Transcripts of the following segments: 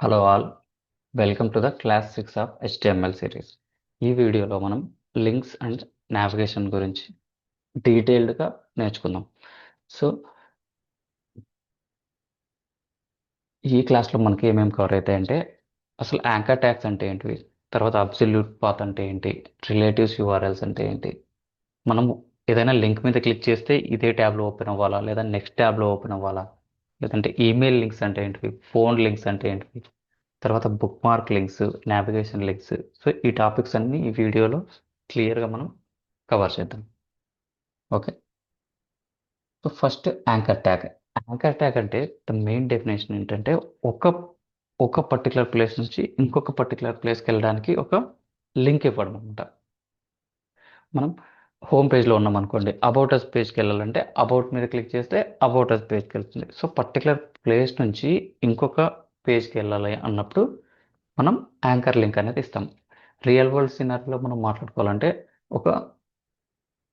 Hello all, welcome to the class 6 of HTML series. ఈ వీడియోలో మనం లింక్స్ అండ్ నావిగేషన్ గురించి డీటెయిల్డ్గా నేర్చుకుందాం. సో ఈ క్లాస్లో మనకి ఏమేమి కవర్ అవుతాయంటే, అసలు యాంకర్ ట్యాగ్స్ అంటే ఏంటివి, తర్వాత అబ్సల్యూట్ పాత్ అంటే ఏంటి, రిలేటివ్స్ యూఆర్ఎల్స్ అంటే ఏంటి, మనం ఏదైనా లింక్ మీద క్లిక్ చేస్తే ఇదే ట్యాబ్లో ఓపెన్ అవ్వాలా, లేదా నెక్స్ట్ ట్యాబ్లో ఓపెన్ అవ్వాలా, లేదంటే ఈమెయిల్ లింక్స్ అంటే ఏంటివి, ఫోన్ లింక్స్ అంటే ఏంటివి, తర్వాత book mark links, navigation links. So ఈ టాపిక్స్ అన్ని ఈ వీడియోలో క్లియర్గా మనం కవర్ చేద్దాం. Okay, so first anchor tag. Anchor tag అంటే ద మెయిన్ డెఫినేషన్ ఏంటంటే, ఒక ఒక పర్టికులర్ ప్లేస్ నుంచి ఇంకొక పర్టికులర్ ప్లేస్కి వెళ్ళడానికి ఒక లింక్ ఇవ్వడం అనమాట. మనం హోమ్ పేజ్లో ఉన్నాం అనుకోండి, అబౌట్ అస్ పేజ్కి వెళ్ళాలంటే అబౌట్ మీద క్లిక్ చేస్తే అబౌట్ అస్ పేజ్కి వెళ్తుంది. సో పర్టికులర్ ప్లేస్ నుంచి ఇంకొక పేజ్కి వెళ్ళాలి అన్నప్పుడు మనం యాంకర్ లింక్ అనేది ఇస్తాం. రియల్ వరల్డ్ సినారీలో మనం మాట్లాడుకోవాలంటే, ఒక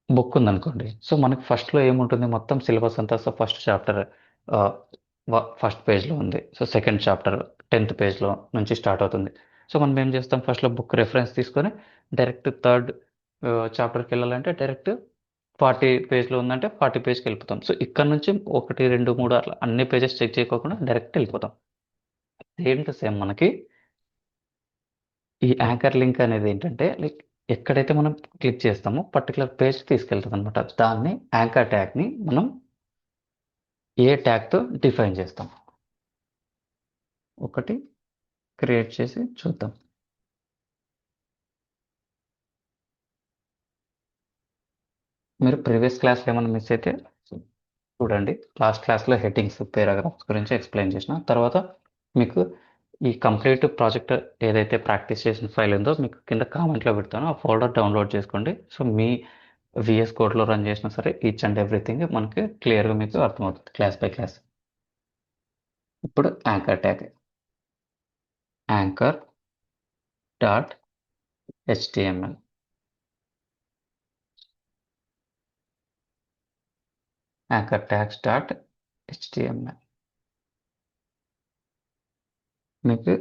బుక్ ఉందనుకోండి, సో మనకి ఫస్ట్లో ఏముంటుంది, మొత్తం సిలబస్ అంతా. సో ఫస్ట్ చాప్టర్ ఫస్ట్ పేజ్లో ఉంది, సో సెకండ్ చాప్టర్ 10th పేజ్లో నుంచి స్టార్ట్ అవుతుంది. సో మనం ఏం చేస్తాం, ఫస్ట్లో బుక్ రెఫరెన్స్ తీసుకొని డైరెక్ట్ థర్డ్ చాప్టర్కి వెళ్ళాలంటే డైరెక్ట్ 40 పేజ్లో ఉందంటే 40 పేజ్కి వెళ్ళిపోతాం. సో ఇక్కడ నుంచి 1 2 3 అట్లా అన్ని పేజెస్ చెక్ చేయకోకుండా డైరెక్ట్ వెళ్ళిపోతాం. సేమ్ టు సేమ్ మనకి ఈ యాంకర్ లింక్ అనేది ఏంటంటే, లైక్ ఎక్కడైతే మనం క్లిక్ చేస్తామో పర్టికులర్ పేజ్ తీసుకెళ్తుంది అనమాట. దాన్ని యాంకర్ ట్యాగ్ని మనం ఏ ట్యాగ్తో డిఫైన్ చేస్తాం. ఒకటి క్రియేట్ చేసి చూద్దాం. మీరు ప్రీవియస్ క్లాస్లో ఏమైనా మిస్ అయితే చూడండి. లాస్ట్ క్లాస్లో హెడ్డింగ్స్, పారాగ్రాఫ్స్ గురించి ఎక్స్ప్లెయిన్ చేసిన తర్వాత మీకు ఈ కంప్లీట్ ప్రాజెక్ట్ ఏదైతే ప్రాక్టీస్ చేసిన ఫైల్ ఉందో మీకు కింద కామెంట్లో పెడతాను, ఆ ఫోల్డర్ డౌన్లోడ్ చేసుకోండి. సో మీ విఎస్ కోడ్లో రన్ చేసినా సరే ఈచ్ అండ్ ఎవ్రీథింగ్ మనకి క్లియర్గా మీకు అర్థమవుతుంది క్లాస్ బై క్లాస్. ఇప్పుడు anchor tag, anchor dot HTML. Anchor tags dot HTML మీకు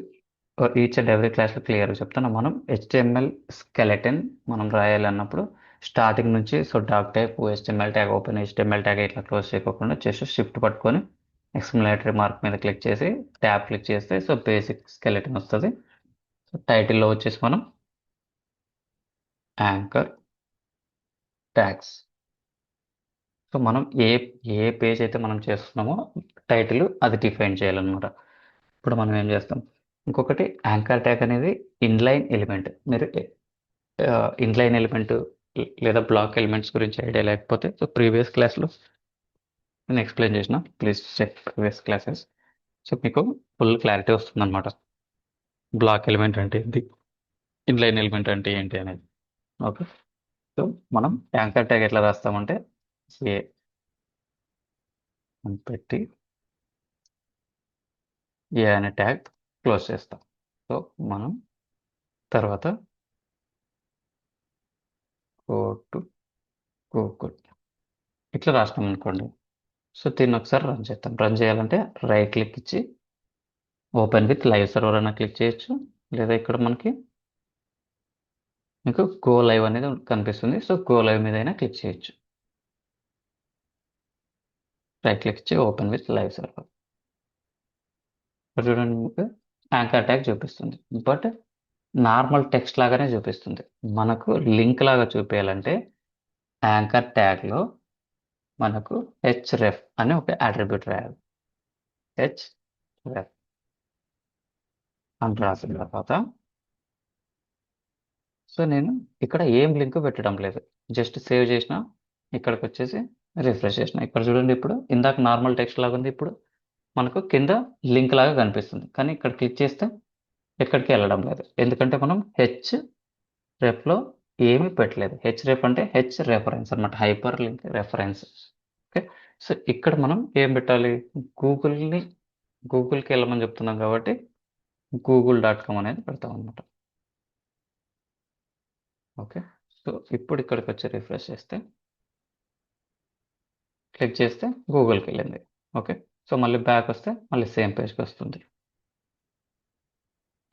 ఈచ్ అండ్ ఎవ్రీ క్లాస్లో క్లియర్గా చెప్తాను. మనం హెచ్టిఎంఎల్ స్కెలెటన్ మనం రాయాలన్నప్పుడు స్టార్టింగ్ నుంచి, so doc type, HTML tag open, HTML tag ఇట్లా క్లోజ్ చేయకుండా జస్ట్ షిఫ్ట్ పట్టుకొని ఎక్స్క్లమేటరీ మార్క్ మీద క్లిక్ చేసి ట్యాబ్ క్లిక్ చేస్తే సో బేసిక్ స్కెలెటన్ వస్తుంది. సో టైటిల్లో వచ్చేసి మనం యాంకర్ ట్యాగ్స్. సో మనం ఏ ఏ పేజ్ అయితే మనం చేస్తున్నామో టైటిల్ అది డిఫైన్ చేయాలన్నమాట. ఇప్పుడు మనం ఏం చేస్తాం, ఇంకొకటి యాంకర్ ట్యాగ్ అనేది ఇన్లైన్ ఎలిమెంట్. మీరు ఇన్లైన్ ఎలిమెంట్ లేదా బ్లాక్ ఎలిమెంట్స్ గురించి ఐడియా లేకపోతే, సో ప్రీవియస్ క్లాస్లో నేను ఎక్స్ప్లెయిన్ చేసిన, please check previous classes. So మీకు ఫుల్ క్లారిటీ వస్తుందన్నమాట, బ్లాక్ ఎలిమెంట్ అంటే ఏంటి, ఇన్లైన్ ఎలిమెంట్ అంటే ఏంటి అనేది. ఓకే, సో మనం యాంకర్ ట్యాగ్ ఎట్లా రాస్తామంటే, ఏ అని పెట్టి ఏ అనే ట్యాగ్ క్లోజ్ చేస్తాం. సో మనం తర్వాత గో టు గూగుల్ ఇట్లా రాసినాం అనుకోండి. సో దీన్ని ఒకసారి రన్ చేద్దాం. రన్ చేయాలంటే రైట్ క్లిక్ ఇచ్చి ఓపెన్ విత్ లైవ్ సర్వర్ అన్న క్లిక్ చేయొచ్చు, లేదా ఇక్కడ మనకి మీకు గో లైవ్ అనేది కనిపిస్తుంది. సో గో లైవ్ మీద అయినా క్లిక్ చేయొచ్చు. రైట్ క్లిక్ ఇచ్చి ఓపెన్ విత్ లైవ్ సర్వర్. చూడండి, మీకు యాంకర్ ట్యాగ్ చూపిస్తుంది, బట్ నార్మల్ టెక్స్ట్ లాగానే చూపిస్తుంది. మనకు లింక్ లాగా చూపించాలంటే యాంకర్ ట్యాగ్లో మనకు హెచ్రెఫ్ అని ఒక అట్రిబ్యూట్ రాయాలి. హెచ్రెఫ్ అని రాసిన తర్వాత, సో నేను ఇక్కడ ఏం లింక్ పెట్టడం లేదు, జస్ట్ సేవ్ చేసిన, ఇక్కడికి వచ్చేసి రిఫ్రెష్ చేసిన. ఇక్కడ చూడండి, ఇప్పుడు ఇందాక నార్మల్ టెక్స్ట్ లాగా ఉంది, ఇప్పుడు మనకు కింద లింక్ లాగా కనిపిస్తుంది. కానీ ఇక్కడ క్లిక్ చేస్తే ఎక్కడికి వెళ్ళడం లేదు, ఎందుకంటే మనం హెచ్ రెఫ్లో ఏమీ పెట్టలేదు. హెచ్ రెఫ్ అంటే హెచ్ రెఫరెన్స్ అనమాట, hyper link reference. Okay, so ఇక్కడ మనం ఏం పెట్టాలి, గూగుల్కి వెళ్ళమని చెప్తున్నాం కాబట్టి google.com అనేది పెడతాం అనమాట. ఓకే, సో ఇప్పుడు ఇక్కడికి వచ్చి రిఫ్రెష్ చేస్తే, క్లిక్ చేస్తే గూగుల్కి వెళ్ళింది. ఓకే, సో మళ్ళీ బ్యాక్ వస్తే మళ్ళీ సేమ్ పేజ్కి వస్తుంది.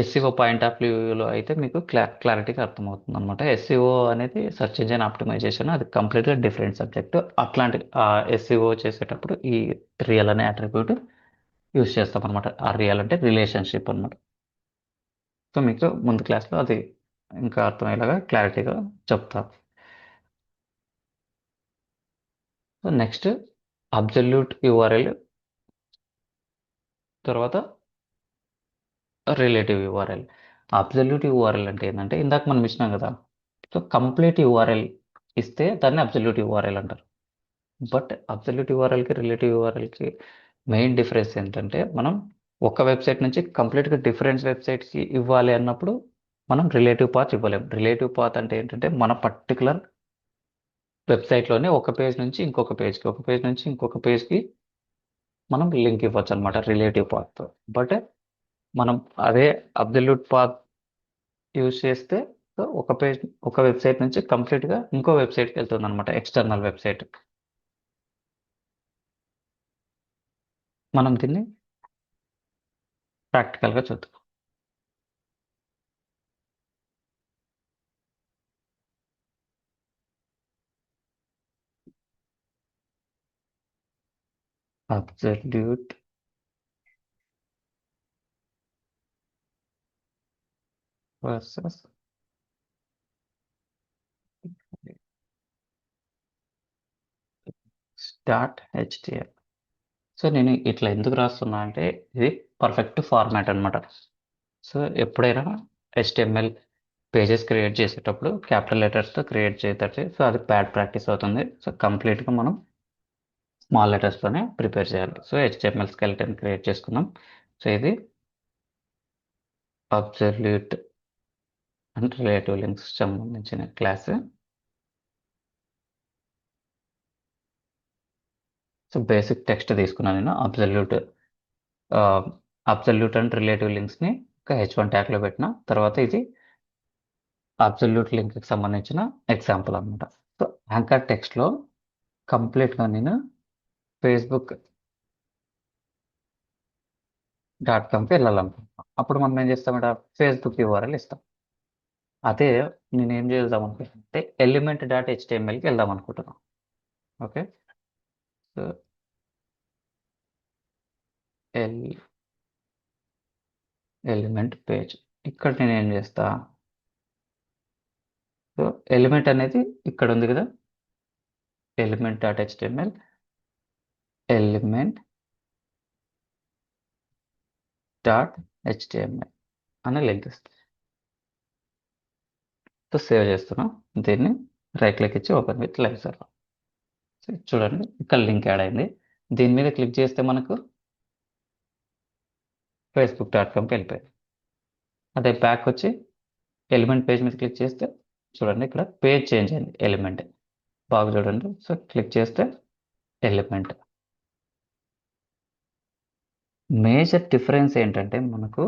ఎస్సీఓ పాయింట్ ఆఫ్ వ్యూలో అయితే మీకు క్లారిటీగా అర్థమవుతుంది అనమాట. ఎస్సీఓ అనేది సెర్చ్ ఇంజిన్ ఆప్టిమైజేషన్, అది కంప్లీట్గా డిఫరెంట్ సబ్జెక్ట్. అట్లాంటి ఎస్సీఓ చేసేటప్పుడు ఈ రియల్ అనే అట్రిబ్యూట్ యూస్ చేస్తాం అనమాట. ఆ రియల్ అంటే రిలేషన్షిప్ అనమాట. సో మీకు ముందు క్లాస్లో అది ఇంకా అర్థమయ్యేలాగా క్లారిటీగా చెప్తాను. సో నెక్స్ట్ అబ్జల్యూట్ యూఆర్ఎల్, తర్వాత రిలేటివ్ యూఆర్ఎల్. అబ్జల్యూట్ యూఆర్ఎల్ అంటే ఏంటంటే ఇందాక మనం ఇచ్చినాం కదా, సో కంప్లీట్ యూఆర్ఎల్ ఇస్తే దాన్ని అబ్జల్యూట్ యూఆర్ఎల్ అంటారు. బట్ అబ్జల్యూట్ యూఆర్ఎల్కి రిలేటివ్ యూఆర్ఎల్కి మెయిన్ డిఫరెన్స్ ఏంటంటే, మనం ఒక వెబ్సైట్ నుంచి కంప్లీట్గా డిఫరెంట్ వెబ్సైట్కి ఇవ్వాలి అన్నప్పుడు మనం రిలేటివ్ పాత్ ఇవ్వలేం. రిలేటివ్ పాత్ అంటే ఏంటంటే మన పర్టికులర్ వెబ్సైట్లోనే ఒక పేజ్ నుంచి ఇంకొక పేజ్కి, ఒక పేజ్ నుంచి ఇంకొక పేజ్కి మనం లింక్ ఇవ్వచ్చు అనమాట రిలేటివ్ పాత్. బట్ మనం అదే అబ్జల్యూట్ పాత్ యూజ్ చేస్తే సో ఒక పేజ్, ఒక వెబ్సైట్ నుంచి కంప్లీట్గా ఇంకో వెబ్సైట్కి వెళ్తుంది అనమాట, ఎక్స్టర్నల్ వెబ్సైట్. మనం దీన్ని ప్రాక్టికల్గా చూద్దాం. Absolute versus start HTL. So నేను ఇట్లా ఎందుకు రాస్తున్నా అంటే ఇది పర్ఫెక్ట్ ఫార్మాట్ అనమాట. సో ఎప్పుడైనా HTML పేజెస్ క్రియేట్ చేసేటప్పుడు క్యాపిటల్ లెటర్స్తో క్రియేట్ చేస్తే సో అది బ్యాడ్ ప్రాక్టీస్ అవుతుంది. సో కంప్లీట్గా మనం స్మాల్ లెటర్స్తోనే ప్రిపేర్ చేయాలి. సో HTML స్కెల్టన్ క్రియేట్ చేసుకుందాం. సో ఇది అబ్సల్యూట్ అండ్ రిలేటివ్ లింక్స్ సంబంధించిన క్లాస్. సో బేసిక్ టెక్స్ట్ తీసుకున్నాను నేను. అబ్సల్యూట్ అండ్ రిలేటివ్ లింక్స్ని ఒక H1 ట్యాగ్లో పెట్టిన తర్వాత ఇది అబ్సల్యూట్ లింక్కి సంబంధించిన ఎగ్జాంపుల్ అనమాట. సో యాంకర్ టెక్స్ట్లో కంప్లీట్గా నేను facebook.comకి వెళ్ళాలనుకుంటున్నాను. అప్పుడు మనం ఏం చేస్తామంటే ఫేస్బుక్ యూఆర్ఎల్ ఇస్తాం. అదే నేను ఏం చేద్దాం అనుకుంటే element.htmlకి వెళ్దాం అనుకుంటున్నాను. ఓకే, సో ఎలిమెంట్ పేజ్, ఇక్కడ నేను ఏం చేస్తా, సో ఎలిమెంట్ అనేది ఇక్కడ ఉంది కదా, element.html element.html అనే లింక్ ఇస్తాను. సో సేవ్ చేస్తున్నాం. దీన్ని రైట్ క్లిక్ ఇచ్చి open with live server. So చూడండి ఇక్కడ లింక్ యాడ్ అయింది. దీని మీద క్లిక్ చేస్తే మనకు facebook.comకి వెళ్ళిపోయింది. అదే బ్యాక్ వచ్చి ఎలిమెంట్ పేజ్ మీద క్లిక్ చేస్తే చూడండి ఇక్కడ పేజ్ చేంజ్ అయింది, ఎలిమెంట్. బాగా చూడండి. సో క్లిక్ చేస్తే ఎలిమెంట్. మేజర్ డిఫరెన్స్ ఏంటంటే మనకు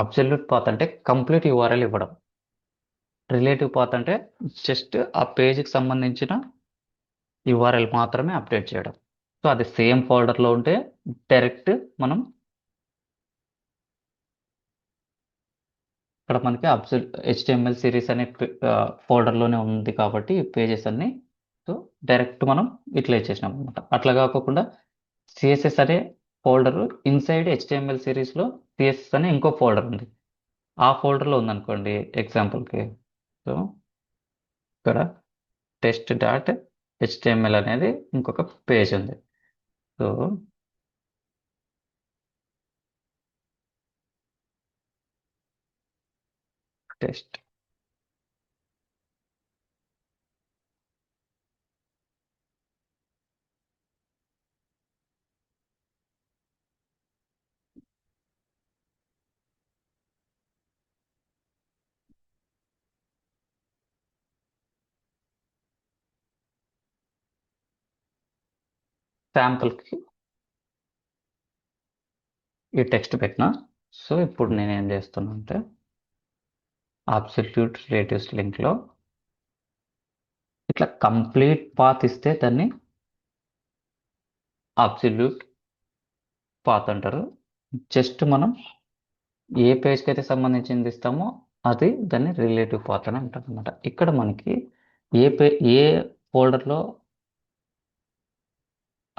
అబ్సల్యూట్ పాత్ అంటే కంప్లీట్ యూఆర్ఎల్ ఇవ్వడం, రిలేటివ్ పాత్ అంటే జస్ట్ ఆ పేజ్కి సంబంధించిన యూఆర్ఎల్ మాత్రమే అప్డేట్ చేయడం. సో అది సేమ్ ఫోల్డర్లో ఉంటే డైరెక్ట్ మనం ఇక్కడ మనకి HTML సిరీస్ అనే ఫోల్డర్లోనే ఉంది కాబట్టి పేజెస్ అన్ని, సో డైరెక్ట్ మనం ఇట్లా ఇచ్చేసినాం అనమాట. అట్లా కాకుండా సిఎస్ఎస్ అనే ఫోల్డర్ ఇన్సైడ్ HTML సిరీస్లో సిఎస్ఎస్ అనే ఇంకో ఫోల్డర్ ఉంది, ఆ ఫోల్డర్లో ఉందనుకోండి ఎగ్జాంపుల్కి. సో ఇక్కడ test.html అనేది ఇంకొక పేజ్ ఉంది. సో టెస్ట్ శాంపుల్కి ఈ టెక్స్ట్ పెట్టిన. సో ఇప్పుడు నేను ఏం చేస్తున్నా అంటే అబ్సల్యూట్ రిలేటివ్స్ లింక్లో ఇట్లా కంప్లీట్ పాత్ ఇస్తే దాన్ని అబ్సల్యూట్ పాత్ అంటారు. జస్ట్ మనం ఏ పేజ్కి అయితే సంబంధించింది ఇస్తామో అది దాన్ని రిలేటివ్ పాత్ అని అంటాం అనమాట. ఇక్కడ మనకి ఏ పే ఏ ఫోల్డర్లో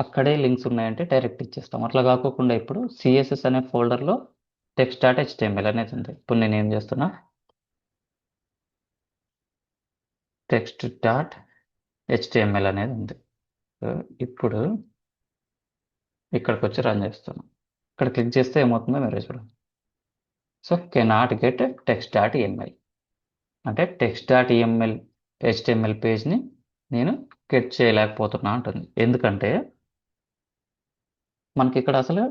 అక్కడే లింక్స్ ఉన్నాయంటే డైరెక్ట్ ఇచ్చేస్తాం. అట్లా కాకోకుండా ఇప్పుడు సిఎస్ఎస్ అనే ఫోల్డర్లో టెక్స్ట్ డాట్ హెచ్టిఎంఎల్ అనేది ఉంది. ఇప్పుడు నేను ఏం చేస్తున్నా, టెక్స్ట్ డాట్ హెచ్టిఎంఎల్ అనేది ఉంది. సో ఇప్పుడు ఇక్కడికి వచ్చి రన్ చేస్తాను. ఇక్కడ క్లిక్ చేస్తే ఏమవుతుందో మీరు చూడండి. So cannot get text dot EML అంటే టెక్స్ట్ డాట్ ఈఎంఎల్ హెచ్టిఎంఎల్ పేజ్ని నేను గెట్ చేయలేకపోతున్నా అంటుంది. ఎందుకంటే మనకి ఇక్కడ అసలు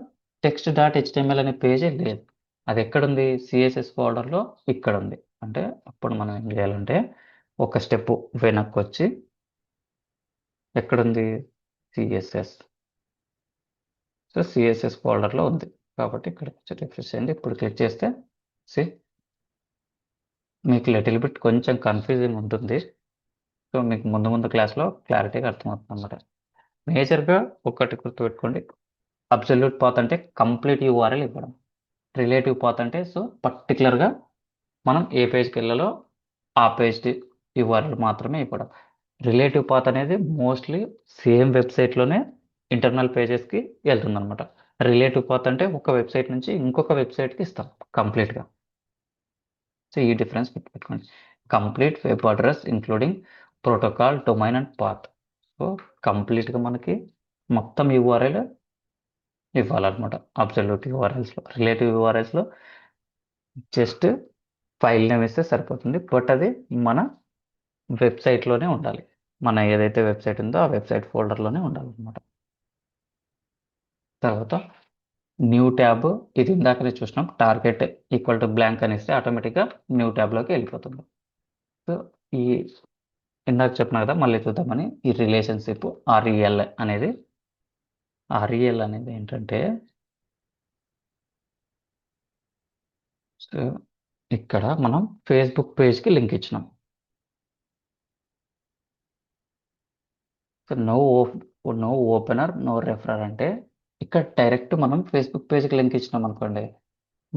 టెక్స్ట్ డాట్ హెచ్టిఎంఎల్ అనే పేజే లేదు. అది ఎక్కడుంది, సిఎస్ఎస్ ఫోల్డర్లో ఇక్కడ ఉంది. అంటే అప్పుడు మనం ఏం చేయాలంటే ఒక స్టెప్ వెనక్కి వచ్చి ఎక్కడుంది సిఎస్ఎస్, సో సిఎస్ఎస్ ఫోల్డర్లో ఉంది కాబట్టి ఇక్కడ వచ్చి రిఫ్రెష్ చేయండి. ఇప్పుడు క్లిక్ చేస్తే సి మీకు లిటిల్ బిట్ కొంచెం కన్ఫ్యూజింగ్ ఉంటుంది. సో మీకు ముందు ముందు క్లాస్లో క్లారిటీగా అర్థమవుతుంది అన్నమాట. మేజర్గా ఒకటి గుర్తుపెట్టుకోండి, అబ్సల్యూట్ పాత్ అంటే కంప్లీట్ యూఆర్ఎల్ ఇవ్వడం, రిలేటివ్ పాత్ అంటే సో పర్టికులర్గా మనం ఏ పేజ్కి వెళ్ళాలో ఆ పేజ్ యూఆర్ఎల్ మాత్రమే ఇవ్వడం. రిలేటివ్ పాత్ అనేది మోస్ట్లీ సేమ్ వెబ్సైట్లోనే ఇంటర్నల్ పేజెస్కి వెళ్తుంది అనమాట. రిలేటివ్ పాత్ అంటే ఒక వెబ్సైట్ నుంచి ఇంకొక వెబ్సైట్కి ఇస్తాం కంప్లీట్గా. సో ఈ డిఫరెన్స్ పెట్టుకోండి. Complete web address including protocol domain and path. So కంప్లీట్గా మనకి మొత్తం యూఆర్ఎల్ ఇవ్వాలన్నమాట. అబ్సల్యూట్ యూఆర్ఎల్స్లో, రిలేటివ్ యూఆర్ఎల్స్లో జస్ట్ ఫైల్ నేమ్ ఇస్తే సరిపోతుంది. బట్ అది మన వెబ్సైట్లోనే ఉండాలి. మన ఏదైతే వెబ్సైట్ ఉందో ఆ వెబ్సైట్ ఫోల్డర్లోనే ఉండాలన్నమాట. తర్వాత న్యూ ట్యాబ్, ఇది ఇందాకనే చూసినాం, టార్గెట్ ఈక్వల్ టు బ్లాంక్ అని ఇస్తే ఆటోమేటిక్గా న్యూ ట్యాబ్లోకి వెళ్ళిపోతుంది. సో ఈ ఇందాక చెప్పిన కదా, మళ్ళీ చూద్దామని, ఈ రిలేషన్షిప్ ఆర్ఈఎల్ అనేది ఏంటంటే, సో ఇక్కడ మనం ఫేస్బుక్ పేజ్కి లింక్ ఇచ్చినాం. సో నో ఓపెనర్ నో రెఫరర్ అంటే ఇక్కడ డైరెక్ట్ మనం ఫేస్బుక్ పేజ్కి లింక్ ఇచ్చినాం అనుకోండి,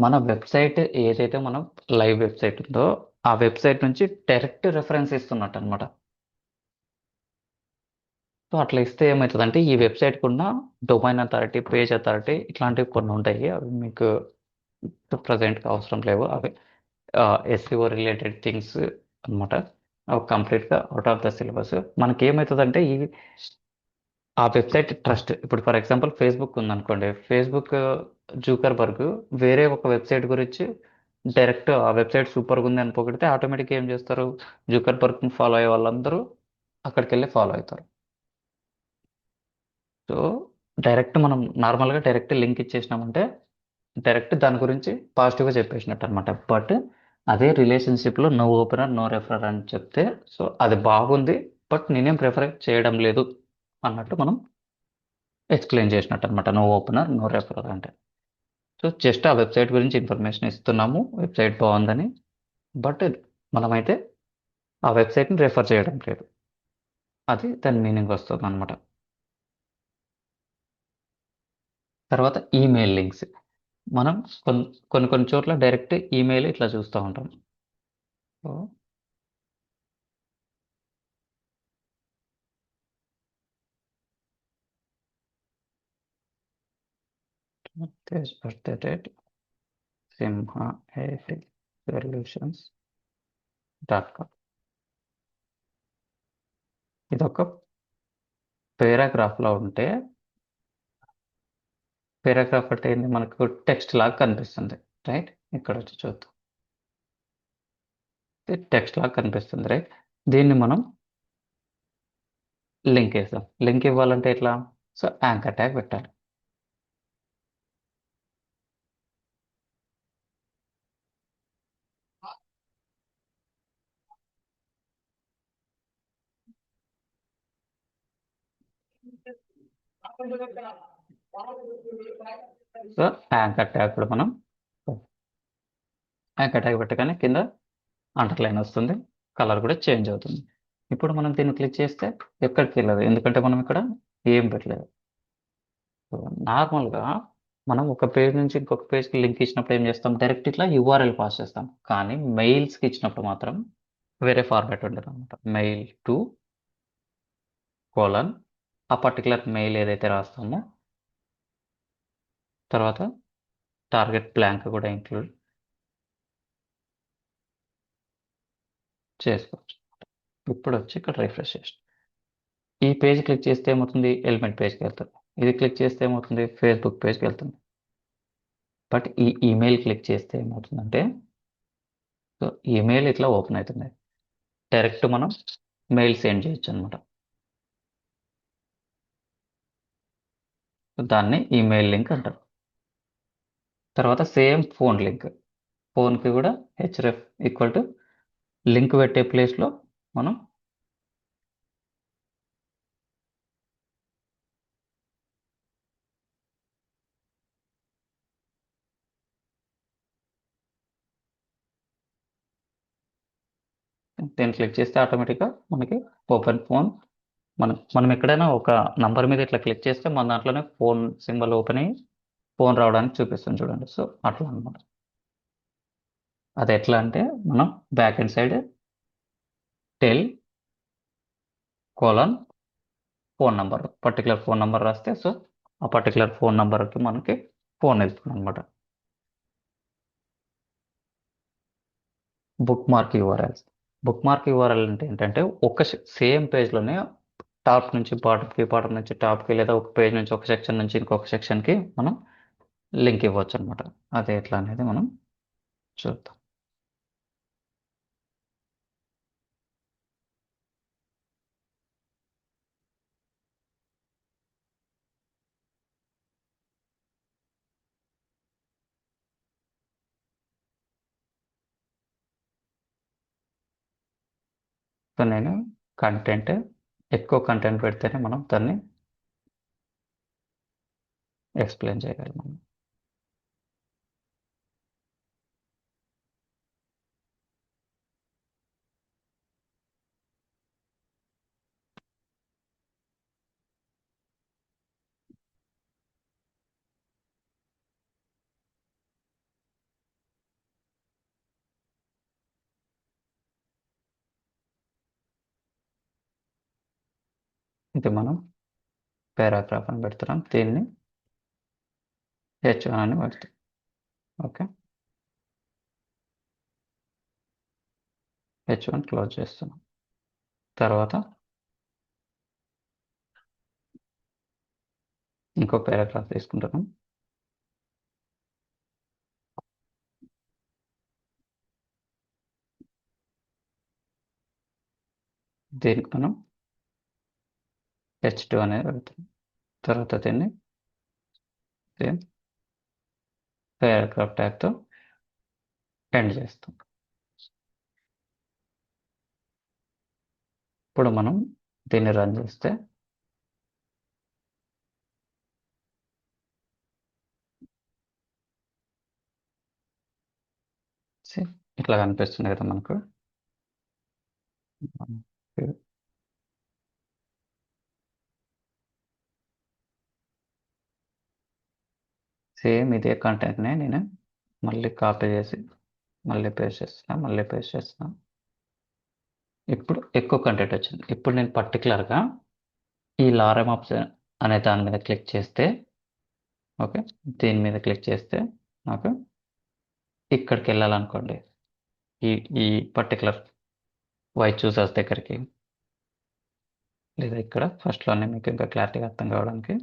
మన వెబ్సైట్ ఏదైతే మనం లైవ్ వెబ్సైట్ ఉందో ఆ వెబ్సైట్ నుంచి డైరెక్ట్ రెఫరెన్స్ ఇస్తున్నట్టు అనమాట. సో అట్లా ఇస్తే ఏమవుతుందంటే ఈ వెబ్సైట్కి ఉన్న డొమైన్ అథారిటీ, పేజ్ అథారిటీ ఇట్లాంటివి కొన్ని ఉంటాయి. అవి మీకు ప్రజెంట్గా అవసరం లేవు. అవి ఎస్ఈఓ రిలేటెడ్ థింగ్స్ అనమాట. అవి కంప్లీట్గా అవుట్ ఆఫ్ ద సిలబస్. మనకి ఏమవుతుందంటే ఆ వెబ్సైట్ ట్రస్ట్, ఇప్పుడు ఫర్ ఎగ్జాంపుల్ ఫేస్బుక్ ఉందనుకోండి, ఫేస్బుక్ జూకర్బర్గ్ వేరే ఒక వెబ్సైట్ గురించి డైరెక్ట్ ఆ వెబ్సైట్ సూపర్గా ఉంది అని పొగిడితే ఆటోమేటిక్గా ఏం చేస్తారు, జూకర్బర్గ్ని ఫాలో అయ్యే వాళ్ళందరూ అక్కడికి వెళ్ళి ఫాలో అవుతారు. సో డైరెక్ట్ మనం నార్మల్గా డైరెక్ట్ లింక్ ఇచ్చేసినామంటే డైరెక్ట్ దాని గురించి పాజిటివ్గా చెప్పేసినట్టు అనమాట. బట్ అదే రిలేషన్షిప్లో నో ఓపెనర్ నో రెఫరర్ అని చెప్తే సో అది బాగుంది, బట్ నేనేం ప్రిఫర్ చేయడం లేదు అన్నట్టు మనం ఎక్స్ప్లెయిన్ చేసినట్టు అనమాట. నో ఓపెనర్ నో రెఫరర్ అంటే సో జస్ట్ ఆ వెబ్సైట్ గురించి ఇన్ఫర్మేషన్ ఇస్తున్నాము, వెబ్సైట్ బాగుందని, బట్ మనమైతే ఆ వెబ్సైట్ని రెఫర్ చేయడం లేదు. అది దాని మీనింగ్ వస్తుంది అనమాట. తర్వాత ఈమెయిల్ లింక్స్, మనం కొన్ని కొన్ని చోట్ల డైరెక్ట్ ఈమెయిల్ ఇట్లా చూస్తూ ఉంటాం. సో బర్త్ డేట్ సింహ ఐఐటి సొల్యూషన్స్ .com, ఇది ఒక పేరాగ్రాఫ్లో ఉంటే, పేరాగ్రాఫ్ అంటే ఏంది, మనకు టెక్స్ట్ లాగా కనిపిస్తుంది, రైట్? ఇక్కడ వచ్చి చూద్దాం, టెక్స్ట్ లాగా కనిపిస్తుంది, రైట్? దీన్ని మనం లింక్ వేస్తాం. లింక్ ఇవ్వాలంటే ఎట్లా, సో యాంకర్ ట్యాగ్ పెట్టాలి. సో యాంకర్ ట్యాగ్ కూడా మనం యాంకర్ ట్యాగ్ పెట్టగానే కింద అండర్లైన్ వస్తుంది, కలర్ కూడా చేంజ్ అవుతుంది. ఇప్పుడు మనం దీన్ని క్లిక్ చేస్తే ఎక్కడికి వెళ్ళదు, ఎందుకంటే మనం ఇక్కడ ఏం పెట్టలేదు. సో నార్మల్గా మనం ఒక పేజ్ నుంచి ఇంకొక పేజ్కి లింక్ ఇచ్చినప్పుడు ఏం చేస్తాం, డైరెక్ట్ ఇట్లా యూఆర్ఎల్ పాస్ చేస్తాం. కానీ మెయిల్స్కి ఇచ్చినప్పుడు మాత్రం వేరే ఫార్మాట్ ఉండదు అనమాట. మెయిల్ టు కోలన్ ఆ పర్టికులర్ మెయిల్ ఏదైతే రాస్తామో, తర్వాత టార్గెట్ బ్లాంక్ కూడా ఇంక్లూడ్ చేసుకోవచ్చు. ఇప్పుడు వచ్చి ఇక్కడ రిఫ్రెష్ చేస్తాం. ఈ పేజ్ క్లిక్ చేస్తే ఏమవుతుంది, ఎలిమెంట్ పేజ్కి వెళ్తుంది. ఇది క్లిక్ చేస్తే ఏమవుతుంది, ఫేస్బుక్ పేజ్కి వెళ్తుంది. బట్ ఈ ఈమెయిల్ క్లిక్ చేస్తే ఏమవుతుందంటే, సో ఈమెయిల్ ఇట్లా ఓపెన్ అవుతుంది. డైరెక్ట్ మనం మెయిల్ సెండ్ చేయొచ్చు అనమాట. దాన్ని ఈమెయిల్ లింక్ అంటారు. తర్వాత సేమ్ ఫోన్ లింక్, ఫోన్కి కూడా హెచ్రెఫ్ ఈక్వల్ టు లింక్ పెట్టే ప్లేస్లో మనం దీన్ని క్లిక్ చేస్తే ఆటోమేటిక్గా మనకి ఓపెన్ ఫోన్, మనం ఎక్కడైనా ఒక నంబర్ మీద ఇట్లా క్లిక్ చేస్తే మన దాంట్లోనే ఫోన్ సింబల్ ఓపెన్ అయ్యి ఫోన్ రావడానికి చూపిస్తుంది చూడండి. సో అట్లా అనమాట. అది ఎట్లా అంటే, మనం back end side tell colon phone number, particular phone number రాస్తే సో ఆ పర్టికులర్ ఫోన్ నంబర్కి మనకి ఫోన్ వెళ్తుంది అనమాట. Book mark URLs. Book mark URL అంటే ఏంటంటే, ఒక సేమ్ పేజ్లోనే టాప్ నుంచి బాటమ్కి, బాటమ్ నుంచి టాప్కి, లేదా ఒక పేజ్ నుంచి ఒక సెక్షన్ నుంచి ఇంకొక సెక్షన్కి మనం లింక్ ఇవ్వచ్చు అనమాట. అది ఎట్లా అనేది మనం చూద్దాం. సో నేను కంటెంట్, ఎక్కువ కంటెంట్ పెడితేనే మనం దాన్ని ఎక్స్ప్లెయిన్ చేయగలం. ఇది మనం పారాగ్రాఫ్ అని పెడుతున్నాం, దీన్ని H1 అని పెడతాం. ఓకే, H1 క్లోజ్ చేస్తున్నాం. తర్వాత ఇంకో పారాగ్రాఫ్ తీసుకుంటున్నాం. దీనికి మనం H2 అనేది పెడతాం. తర్వాత దీన్ని సేమ్ పారాగ్రాఫ్ ట్యాగ్తో ఎండ్ చేస్తాం. ఇప్పుడు మనం దీన్ని రన్ చేస్తే ఇట్లా కనిపిస్తుంది కదా మనకు. సేమ్ ఇదే కంటెంట్ని నేను మళ్ళీ కాపీ చేసి మళ్ళీ పేస్ట్ చేస్తున్నా, మళ్ళీ పేస్ట్ చేస్తున్నా. ఇప్పుడు ఎక్కువ కంటెంట్ వచ్చింది. ఇప్పుడు నేను పర్టికులర్గా ఈ లారమ్ ఆప్షన్ అనే దాని మీద క్లిక్ చేస్తే, ఓకే, దీని మీద క్లిక్ చేస్తే నాకు ఇక్కడికి వెళ్ళాలనుకోండి, ఈ ఈ పర్టికులర్ వై చూసర్స్ దగ్గరికి, లేదా ఇక్కడ ఫస్ట్లోనే మీకు ఇంకా క్లారిటీగా అర్థం కావడానికి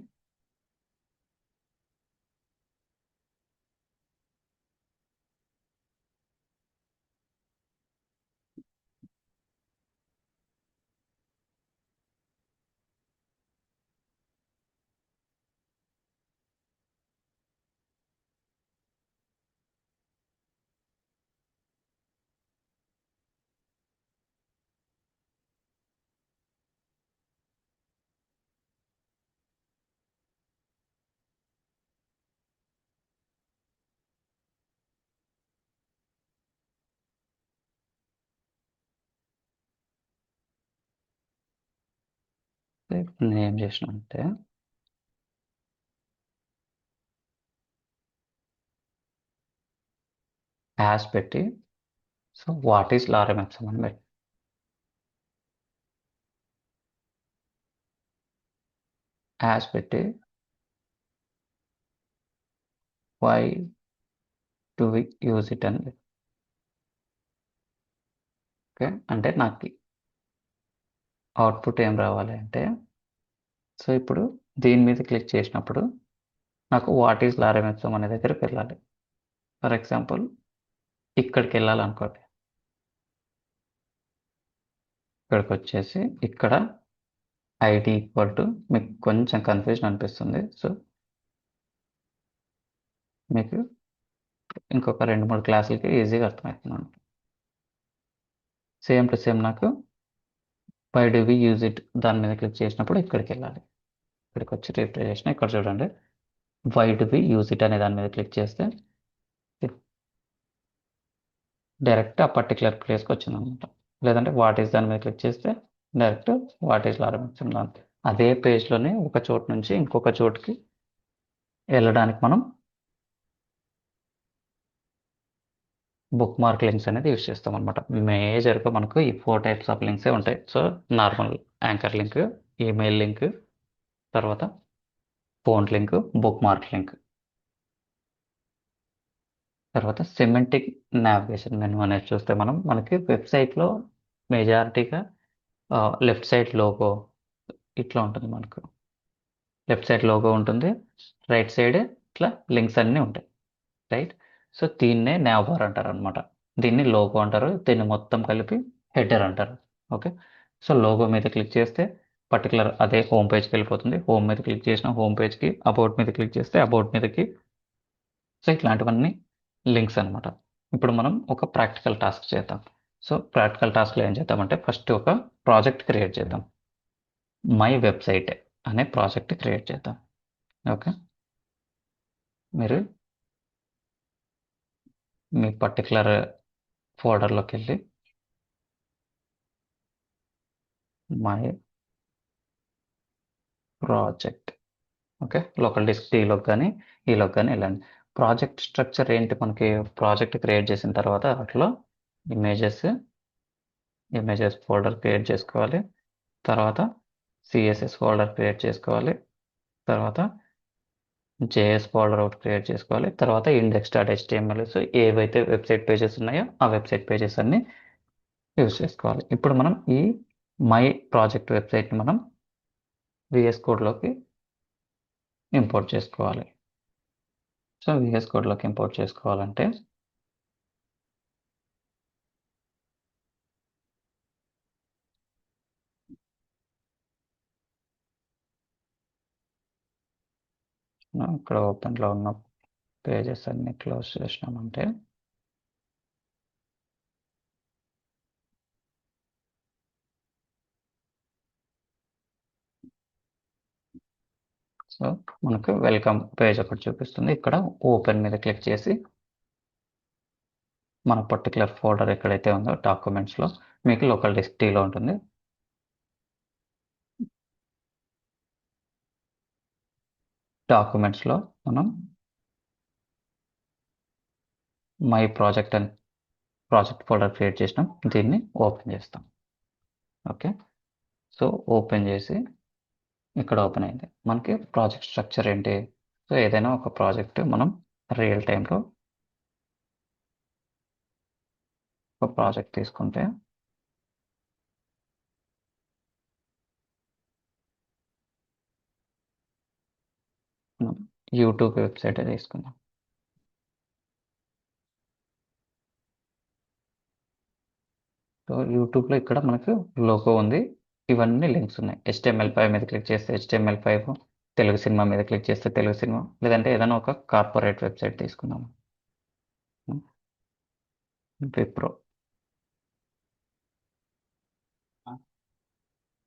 నేను ఏం చేసిన అంటే, యాజ్ పెట్టి so what is lorem ipsum అని పెట్టి యాజ్ పెట్టి why to we use it అని ఓకే అంటే నాకు అవుట్పుట్ ఏం రావాలి అంటే సో ఇప్పుడు దీని మీద క్లిక్ చేసినప్పుడు నాకు వాట్ ఈస్ లారెమ్ ఎప్సమ్ అనే దగ్గరికి వెళ్ళాలి. ఫర్ ఎగ్జాంపుల్ ఇక్కడికి వెళ్ళాలనుకోండి, ఇక్కడికి వచ్చేసి ఇక్కడ ఐడి ఈక్వల్ టు మీకు కొంచెం కన్ఫ్యూజన్ అనిపిస్తుంది. సో మీకు ఇంకొక 2-3 క్లాసులకి ఈజీగా అర్థమవుతున్నాను. సేమ్ టు సేమ్ నాకు why do we use it దాని మీద క్లిక్ చేసినప్పుడు ఇక్కడికి వెళ్ళాలి. ఇక్కడికి వచ్చి రిఫ్రెష్ చేసిన ఇక్కడ చూడండి why do we use it అనే దాని మీద క్లిక్ చేస్తే డైరెక్ట్ ఆ పర్టికులర్ ప్లేస్కి వచ్చింది అనమాట. లేదంటే వాట్ ఈస్ దాని మీద క్లిక్ చేస్తే డైరెక్ట్ వాట్ ఈస్ లారెన్స్ దాని అదే పేజ్లోనే ఒక చోటు నుంచి ఇంకొక చోటుకి వెళ్ళడానికి మనం బుక్ మార్క్ లింక్స్ అనేది యూస్ చేస్తాం అనమాట. మేజర్గా మనకు ఈ 4 టైప్స్ ఆఫ్ లింక్సే ఉంటాయి. So normal anchor link, email link, తర్వాత phone link, bookmark link, తర్వాత సిమెటిక్ నావిగేషన్ మెనూ అనేది చూస్తే మనకి వెబ్సైట్లో మెజారిటీగా లెఫ్ట్ సైడ్ లోగో ఇట్లా ఉంటుంది. మనకు లెఫ్ట్ సైడ్ లోగో ఉంటుంది, రైట్ సైడ్ ఇట్లా లింక్స్ అన్నీ ఉంటాయి, రైట్. సో దీన్నే nav బార్ అంటారు అనమాట. దీన్ని లోగో అంటారు, దీన్ని మొత్తం కలిపి హెడర్ అంటారు. ఓకే. సో లోగో మీద క్లిక్ చేస్తే పర్టికులర్ అదే హోమ్ పేజ్కి వెళ్ళిపోతుంది. హోమ్ మీద క్లిక్ చేసిన హోమ్ పేజ్కి, అబౌట్ మీద క్లిక్ చేస్తే అబౌట్ మీదకి. సో ఇట్లాంటివన్నీ లింక్స్ అనమాట. ఇప్పుడు మనం ఒక ప్రాక్టికల్ టాస్క్ చేద్దాం. సో ప్రాక్టికల్ టాస్క్లో ఏం చేద్దామంటే ఫస్ట్ ఒక ప్రాజెక్ట్ క్రియేట్ చేద్దాం. మై వెబ్సైట్ అనే ప్రాజెక్ట్ క్రియేట్ చేద్దాం. ఓకే. మీరు మీ పర్టికులర్ ఫోల్డర్లోకి వెళ్ళి my project, okay, local disk డీలోకి కానీ ఈలోకి కానీ వెళ్ళండి. ప్రాజెక్ట్ స్ట్రక్చర్ ఏంటి, మనకి ప్రాజెక్ట్ క్రియేట్ చేసిన తర్వాత అట్లా ఇమేజెస్ ఫోల్డర్ క్రియేట్ చేసుకోవాలి. తర్వాత సిఎస్ఎస్ ఫోల్డర్ క్రియేట్ చేసుకోవాలి. తర్వాత జేఎస్ ఫోల్డర్ ఒకటి క్రియేట్ చేసుకోవాలి. తర్వాత index.html. సో ఏవైతే వెబ్సైట్ పేజెస్ ఉన్నాయో ఆ వెబ్సైట్ పేజెస్ అన్ని యూజ్ చేసుకోవాలి. ఇప్పుడు మనం ఈ మై ప్రాజెక్ట్ వెబ్సైట్ని మనం విఎస్ కోడ్లోకి ఇంపోర్ట్ చేసుకోవాలి. సో విఎస్ కోడ్లోకి ఇంపోర్ట్ చేసుకోవాలంటే ఇక్కడ ఓపెన్లో ఉన్న పేజెస్ అన్ని క్లోజ్ చేసినామంటే సో మనకు వెల్కమ్ పేజ్ ఒకటి చూపిస్తుంది. ఇక్కడ ఓపెన్ మీద క్లిక్ చేసి మన పర్టికులర్ ఫోల్డర్ ఎక్కడైతే ఉందో డాక్యుమెంట్స్లో మీకు లోకల్ డిస్క్ డీలో ఉంటుంది. డాక్యుమెంట్స్లో మనం మై ప్రాజెక్ట్ అని ప్రాజెక్ట్ ఫోల్డర్ క్రియేట్ చేసినాం, దీన్ని ఓపెన్ చేస్తాం. ఓకే. సో ఓపెన్ చేసి ఇక్కడ ఓపెన్ అయింది. మనకి ప్రాజెక్ట్ స్ట్రక్చర్ ఏంటి, సో ఏదైనా ఒక ప్రాజెక్ట్ మనం రియల్ టైంలో ఒక ప్రాజెక్ట్ తీసుకుంటే మనం యూట్యూబ్ వెబ్సైట్ తీసుకుందాం. సో యూట్యూబ్లో ఇక్కడ మనకు లోగో ఉంది, ఇవన్నీ లింక్స్ ఉన్నాయి. HTML5 మీద క్లిక్ చేస్తే HTML5, తెలుగు సినిమా మీద క్లిక్ చేస్తే తెలుగు సినిమా, లేదంటే ఏదైనా ఒక కార్పొరేట్ వెబ్సైట్ తీసుకుందాం. విప్రో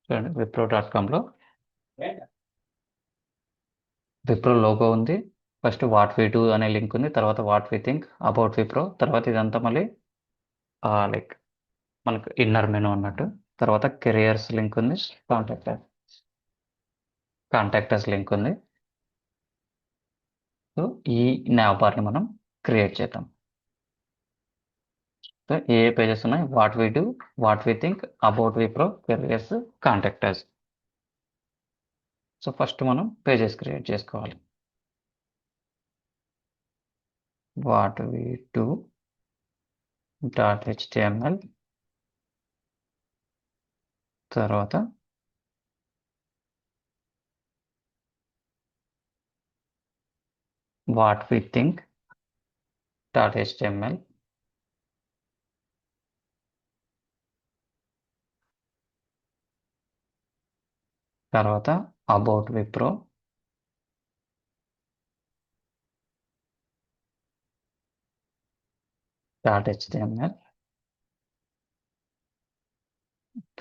చూడండి, wipro.comలో విప్రో లోగో ఉంది. ఫస్ట్ వాట్ వి డూ అనే లింక్ ఉంది, తర్వాత what we think about Wipro, తర్వాత ఇదంతా మళ్ళీ లైక్ మనకు ఇన్నర్ మెనూ అన్నట్టు. తర్వాత కెరియర్స్ లింక్ ఉంది, కాంటాక్టర్స్ లింక్ ఉంది. సో ఈ nav బార్ని మనం క్రియేట్ చేద్దాం. సో ఏ పేజెస్ ఉన్నాయి, what we do, what we think, about Wipro, careers, contact us. So first మనం పేజెస్ క్రియేట్ చేసుకోవాలి. What we do dot HTML, తర్వాత what we think dot HTML, తర్వాత అబౌట్ విప్రో, డాట్ హెచ్టిఎంఎల్,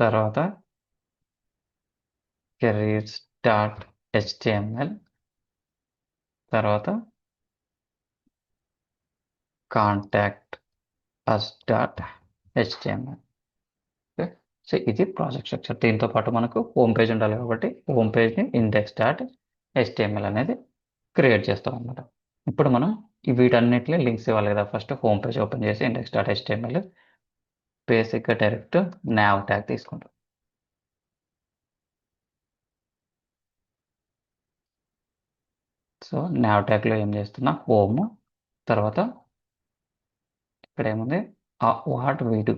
తర్వాత కెరీర్స్ డాట్ హెచ్టిఎంఎల్, తర్వాత contact us dot HTML. Okay, so ఇది project structure. దీంతో పాటు మనకు హోమ్ పేజ్ ఉండాలి కాబట్టి హోమ్ పేజ్ని ఇండెక్స్ డాట్ హెచ్టిఎంఎల్ అనేది క్రియేట్ చేస్తాం అన్నమాట. ఇప్పుడు మనం వీటన్నిటిని లింక్స్ ఇవ్వాలి కదా. ఫస్ట్ హోమ్ పేజ్ ఓపెన్ చేసి ఇండెక్స్ డాట్ హెచ్టిఎంఎల్, బేసిక్గా డైరెక్ట్ nav ట్యాగ్ తీసుకుంటాం. సో nav ట్యాగ్లో ఏం చేస్తున్నా, హోమ్, తర్వాత ఇక్కడ ఏముంది, what we do,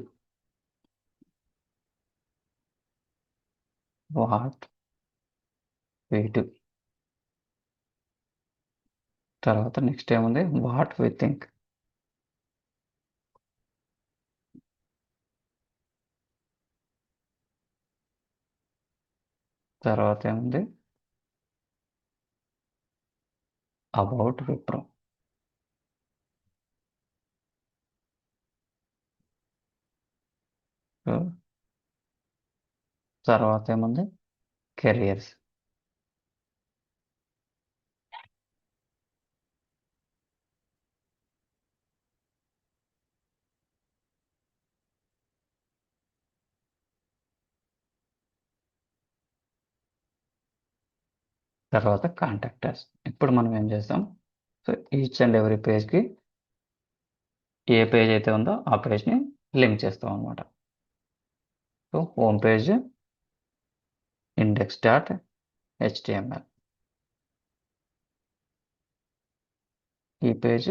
what we do, తర్వాత నెక్స్ట్ ఏముంది, వాట్ వీ థింక్, తర్వాత ఏముంది, అబౌట్ విప్రో, తర్వాత ఏముంది, కెరియర్స్, తర్వాత కాంటాక్ట్ అస్. ఇప్పుడు మనం ఏం చేస్తాం, సో ఈచ్ అండ్ ఎవ్రీ పేజ్కి ఏ పేజ్ అయితే ఉందో ఆ పేజ్ని లింక్ చేస్తాం అనమాట. So home page index dot HTML, ఈ page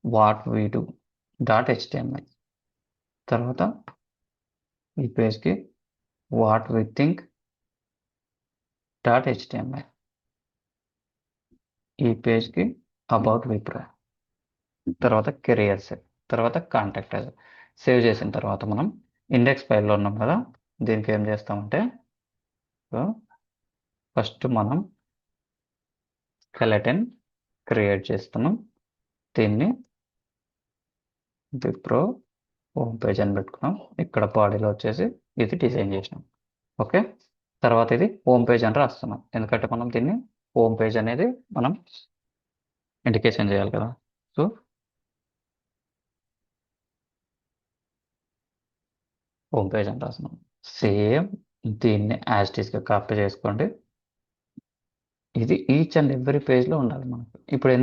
what we do dot HTML, తర్వాత ఈ పేజ్కి what we think dot HTML, ఈ పేజ్కి అబౌట్ విప్రో, తర్వాత కెరియర్స్, తర్వాత కాంటాక్ట్ అస్. సేవ్ చేసిన తర్వాత మనం ఇండెక్స్ ఫైల్లో ఉన్నాం కదా, దీనికి ఏం చేస్తామంటే, సో ఫస్ట్ మనం స్కెలెటన్ క్రియేట్ చేస్తున్నాం. దీన్ని విప్రో హోమ్ పేజ్ అని పెట్టుకున్నాం. ఇక్కడ బాడీలో వచ్చేసి ఇది డిజైన్ చేసినాం. ఓకే, తర్వాత ఇది హోమ్ పేజ్ అని రాస్తున్నాం, ఎందుకంటే మనం దీన్ని హోమ్ పేజ్ అనేది మనం ఇండికేషన్ చేయాలి కదా. సో హోమ్ పేజ్ అని రాస్తున్నాం. సేమ్ దీన్ని యాజ్ ఇట్ ఈస్గా కాపీ చేసుకోండి. ఇది ఈచ్ అండ్ ఎవ్రీ పేజ్లో ఉండాలి మనకు. ఇప్పుడు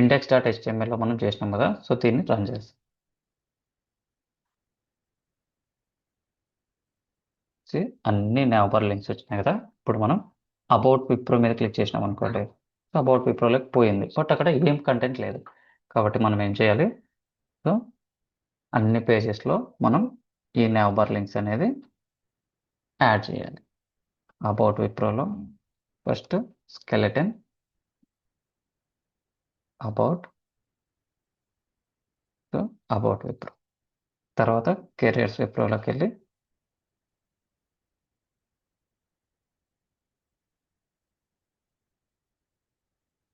ఇండెక్స్ డాట్ హెచ్టిఎంఎల్లో మనం చేసినాం కదా, సో దీన్ని రన్ చేస్తాం. అన్ని నావబర్ లింక్స్ వచ్చినాయి కదా. ఇప్పుడు మనం అబౌట్ విప్రో మీద క్లిక్ చేసినాం అనుకోండి, సో అబౌట్ విప్రోలోకి పోయింది, బట్ అక్కడ ఏం కంటెంట్ లేదు. కాబట్టి మనం ఏం చేయాలి, సో అన్ని పేజెస్లో మనం ఈ నావబర్ లింక్స్ అనేది యాడ్ చేయాలి. అబౌట్ విప్రోలో first skeleton about, so about Wipro, తర్వాత కెరియర్స్ విప్రోలోకి వెళ్ళి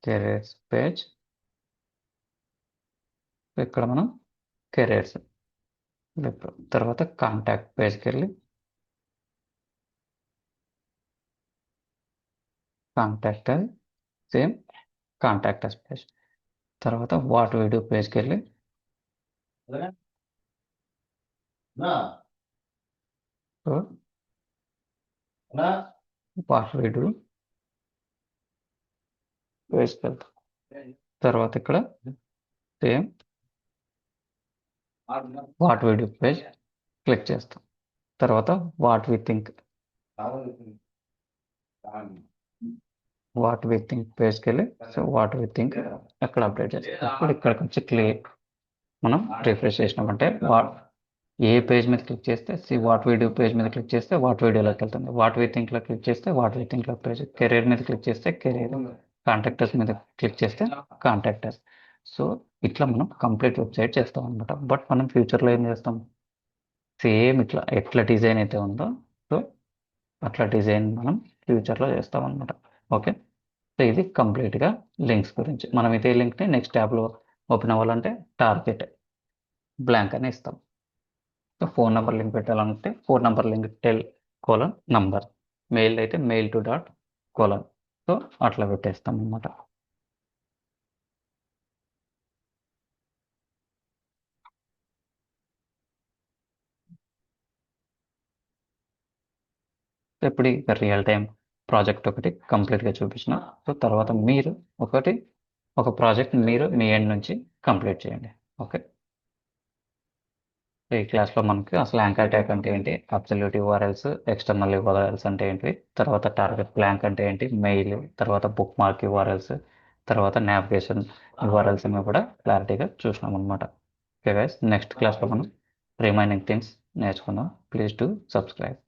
కెరియర్స్ పేజ్, ఇక్కడ మనం కెరియర్స్ విప్రో, తర్వాత కాంటాక్ట్ పేజ్కి వెళ్ళి contact same contact us page, తర్వాత వాట్ వీ డూ పేజ్కి వెళ్ళి వాట్ వీ డూ పేజ్కి వెళ్తాం. తర్వాత ఇక్కడ same what video page click చేస్తాం. తర్వాత what we think what we think పేజ్కి వెళ్ళి సో వాట్ వి థింక్ అక్కడ అప్డేట్ చేస్తాం. ఇప్పుడు ఇక్కడికి వచ్చి మనం రిఫ్రెష్ చేసినామంటే ఏ పేజ్ మీద క్లిక్ చేస్తే వాట్ వీడియో పేజ్ మీద క్లిక్ చేస్తే వాట్ వీడియోలోకి వెళ్తుంది. వాట్ వి థింక్లో క్లిక్ చేస్తే వాట్ వి థింక్లో పేజ్, కెరీర్ మీద క్లిక్ చేస్తే కెరీర్, కాంటాక్టర్స్ మీద క్లిక్ చేస్తే కాంటాక్టర్స్. సో ఇట్లా మనం కంప్లీట్ వెబ్సైట్ చేస్తాం అనమాట. బట్ మనం ఫ్యూచర్లో ఏం చేస్తాం, సేమ్ ఇట్లా ఎట్లా డిజైన్ అయితే ఉందో సో అట్లా డిజైన్ మనం ఫ్యూచర్లో చేస్తాం అనమాట. ఓకే, సో ఇది కంప్లీట్గా లింక్స్ గురించి. మనం ఇదే లింక్ని నెక్స్ట్ ట్యాబ్లో ఓపెన్ అవ్వాలంటే టార్గెట్ బ్లాంక్ అని ఇస్తాం. సో ఫోన్ నెంబర్ లింక్ పెట్టాలంటే phone number link colon number, mail అయితే mail to dot colon, so అట్లా పెట్టేస్తాం అనమాట. ఇప్పుడు ఇక రియల్ టైం ప్రాజెక్ట్ ఒకటి కంప్లీట్గా చూపించిన. సో తర్వాత మీరు ఒక ప్రాజెక్ట్ మీరు మీ ఎండ్ నుంచి కంప్లీట్ చేయండి. ఓకే, ఈ క్లాస్లో మనకి అసలు యాంకర్ ట్యాగ్ అంటే ఏంటి, అబ్సల్యూట్ యూఆర్ఎల్స్, ఎక్స్టర్నల్ యూఆర్ఎల్స్ అంటే ఏంటి, తర్వాత టార్గెట్ బ్లాంక్ అంటే ఏంటి, మెయిల్, తర్వాత బుక్ మార్క్ యూఆర్ఎల్స్, తర్వాత నావిగేషన్ యూఆర్ఎల్స్ అనేవి కూడా క్లారిటీగా చూసినాం అనమాట. ఓకే గైస్, నెక్స్ట్ క్లాస్లో మనం రిమైనింగ్ థింగ్స్ నేర్చుకుందాం. Please to subscribe.